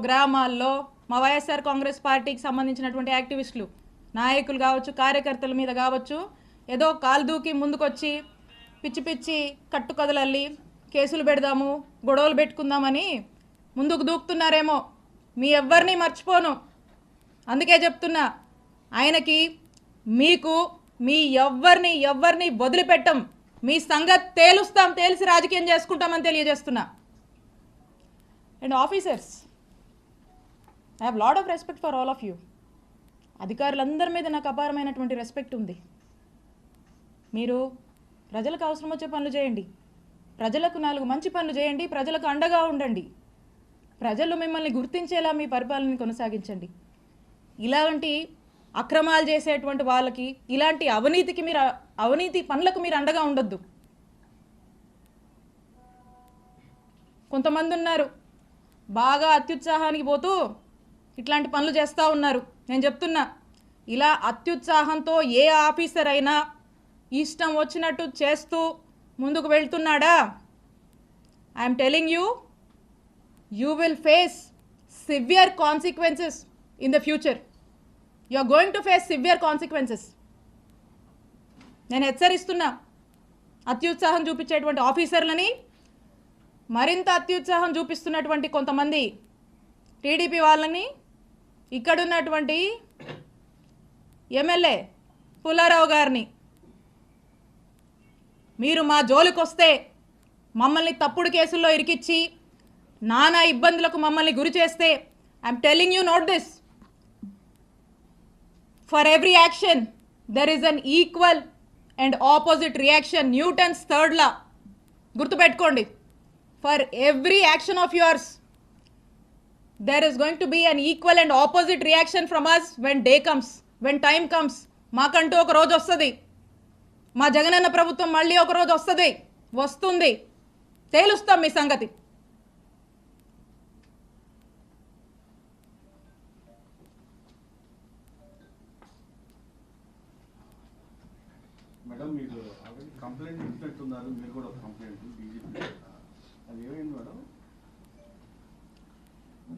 గ్రామాల్లో మా వైఎస్ఆర్ కాంగ్రెస్ పార్టీకి సంబంధించినటువంటి యాక్టివిస్టులు నాయకులు కావచ్చు, కార్యకర్తల మీద కావచ్చు, ఏదో కాల్దూకి ముందుకొచ్చి పిచ్చి పిచ్చి కట్టుకథలల్లి కేసులు పెడదాము, గొడవలు పెట్టుకుందామని ముందుకు దూకుతున్నారేమో. మీ ఎవ్వరిని మర్చిపోను. అందుకే చెప్తున్నా, ఆయనకి మీకు మీ ఎవ్వరిని వదిలిపెట్టం. మీ సంగతి తేలుస్తాం, తేల్చి రాజకీయం చేసుకుంటామని తెలియజేస్తున్నా. And officers, I have lot of respect for all of you. అధికారులందరి మీద నాకు అపారమైనటువంటి రెస్పెక్ట్ ఉంది. మీరు ప్రజలకు అవసరం వచ్చే పనులు చేయండి, ప్రజలకు 4 మంచి పనులు చేయండి, ప్రజలకు అండగా ఉండండి, ప్రజలు మిమ్మల్ని గుర్తించేలా మీ పరిపాలనని కొనసాగించండి. ఇలాంటి అక్రమాలు చేసేటువంటి వాళ్ళకి, ఇలాంటి అవినీతి పనులకు మీరు అండగా ఉండొద్దు. కొంతమంది ఉన్నారు బాగా అత్యుత్సాహానికి పోతూ ఇట్లాంటి పనులు చేస్తూ ఉన్నారు. నేను చెప్తున్నా, ఇలా అత్యుత్సాహంతో ఏ ఆఫీసర్ అయినా ఇష్టం వచ్చినట్టు చేస్తూ ముందుకు వెళ్తున్నాడా, I'm telling you, you will face severe consequences in the future. You are going to face severe consequences. నేను హెచ్చరిస్తున్నా, అత్యుత్సాహం చూపించేటువంటి ఆఫీసర్లని, మరింత అత్యుత్సాహం చూపిస్తున్నటువంటి కొంతమంది టీడీపీ వాళ్ళని, ఇక్కడున్నటువంటి ఎమ్మెల్యే పుల్లారావు గారిని, మీరు మా జోలికి వస్తే మమ్మల్ని తప్పుడు కేసుల్లో ఇరికిచ్చి నానా ఇబ్బందులకు మమ్మల్ని గురి చేస్తే, I'm telling you note this, for every action there is an equal and opposite reaction. Newton's 3rd law గుర్తుపెట్టుకోండి. For every action of yours there is going to be an equal and opposite reaction from us when day comes, when time comes. మాకంటూ ఒక రోజు వస్తుంది, మా జగనన్న ప్రభుత్వం మళ్ళీ ఒక రోజు వస్తుంది, తేలుస్తాం మీ సంగతి. మేడం, మీరు కంప్లైంట్ ఇచ్చినట్టున్నారు, మీరు కూడా కంప్లైంట్ బీజేపీ, అది ఏమైంది మేడం?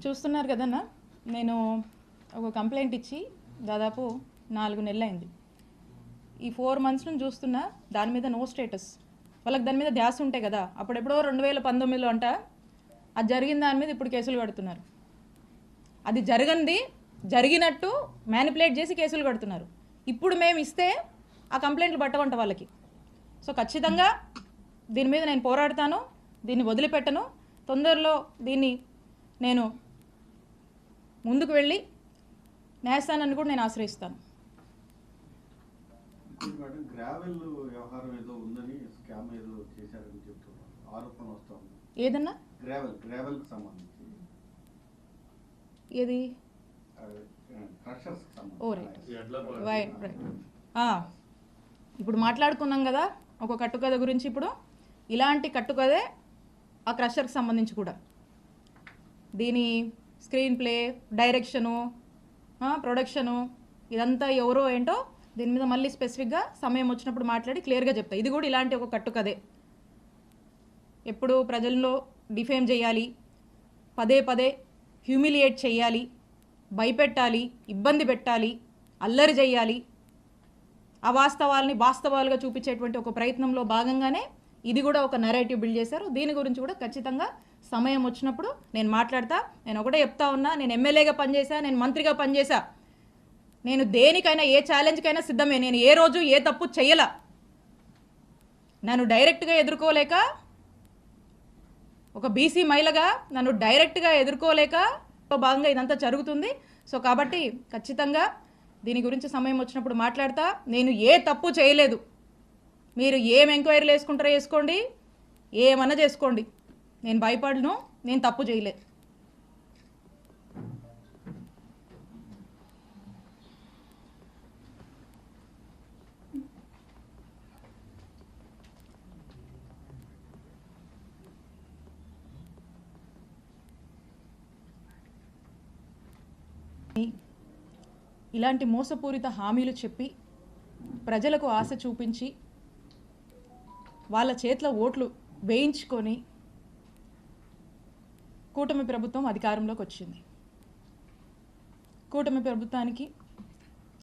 చూస్తున్నారు కదన్నా, నేను ఒక కంప్లైంట్ ఇచ్చి దాదాపు 4 నెలలు అయింది. ఈ 4 months నుంచి చూస్తున్నా, దాని మీద నో స్టేటస్. వాళ్ళకి దాని మీద ధ్యాస ఉంటాయి కదా. అప్పుడెప్పుడో 2019లో అంట అది జరిగిన దాని మీద ఇప్పుడు కేసులు కడుతున్నారు. అది జరిగినట్టు మ్యానిపులేట్ చేసి కేసులు కడుతున్నారు. ఇప్పుడు మేము ఇస్తే ఆ కంప్లైంట్లు పట్టవంట వాళ్ళకి. సో ఖచ్చితంగా దీని మీద నేను పోరాడతాను, దీన్ని వదిలిపెట్టను. తొందరలో దీన్ని నేను ముందుకు వెళ్ళి న్యాయస్థానాన్ని కూడా నేను ఆశ్రయిస్తాను. గ్రావెల్ వ్యవహారం ఏదో ఉందని, స్కామ్ ఏదో చేశారని చెప్తున్నారు, ఆరోపణ వస్తా ఉంది. ఏదన్నా గ్రావెల్ కి సంబంధించి ఏది? క్రషర్స్ కి సంబంధించి. ఓ రైట్. ఇప్పుడు మాట్లాడుకున్నాం కదా ఒక కట్టుకథ గురించి. ఇప్పుడు ఇలాంటి కట్టుకథే ఆ క్రషర్కి సంబంధించి కూడా. దీని స్క్రీన్ ప్లే, డైరెక్షను, ప్రొడక్షను, ఇదంతా ఎవరో ఏంటో దీని మీద మళ్ళీ స్పెసిఫిక్గా సమయం వచ్చినప్పుడు మాట్లాడి క్లియర్గా చెప్తా. ఇది కూడా ఇలాంటి ఒక కట్టుకథే. ఎప్పుడు ప్రజల్లో డిఫేమ్ చేయాలి, పదే హ్యూమిలియేట్ చేయాలి, భయపెట్టాలి, ఇబ్బంది పెట్టాలి, అల్లరి చేయాలి, అవాస్తవాల్ని వాస్తవాలుగా చూపించేటువంటి ఒక ప్రయత్నంలో భాగంగానే ఇది కూడా ఒక నరేటివ్ బిల్డ్ చేశారు. దీని గురించి కూడా ఖచ్చితంగా సమయం వచ్చినప్పుడు నేను మాట్లాడతా. నేను ఒకటే చెప్తా ఉన్నా, నేను ఎమ్మెల్యేగా పనిచేశా, నేను మంత్రిగా పనిచేశా, నేను దేనికైనా ఏ ఛాలెంజ్కైనా సిద్ధమే. నేను ఏ రోజు ఏ తప్పు చెయ్యలా. నన్ను డైరెక్ట్గా ఎదుర్కోలేక, ఒక బీసీ మహిళగా నన్ను డైరెక్ట్గా ఎదుర్కోలేక భాగంగా ఇదంతా జరుగుతుంది. సో కాబట్టి ఖచ్చితంగా దీని గురించి సమయం వచ్చినప్పుడు మాట్లాడతా. నేను ఏ తప్పు చేయలేదు. మీరు ఏం ఎంక్వైరీలు వేసుకుంటారో వేసుకోండి, ఏమన్నా చేసుకోండి, నేను భయపడను, నేను తప్పు చేయలే. ఇలాంటి మోసపూరిత హామీలు చెప్పి ప్రజలకు ఆశ చూపించి వాళ్ళ చేతిలో ఓట్లు వేయించుకొని కూటమి ప్రభుత్వం అధికారంలోకి వచ్చింది. కూటమి ప్రభుత్వానికి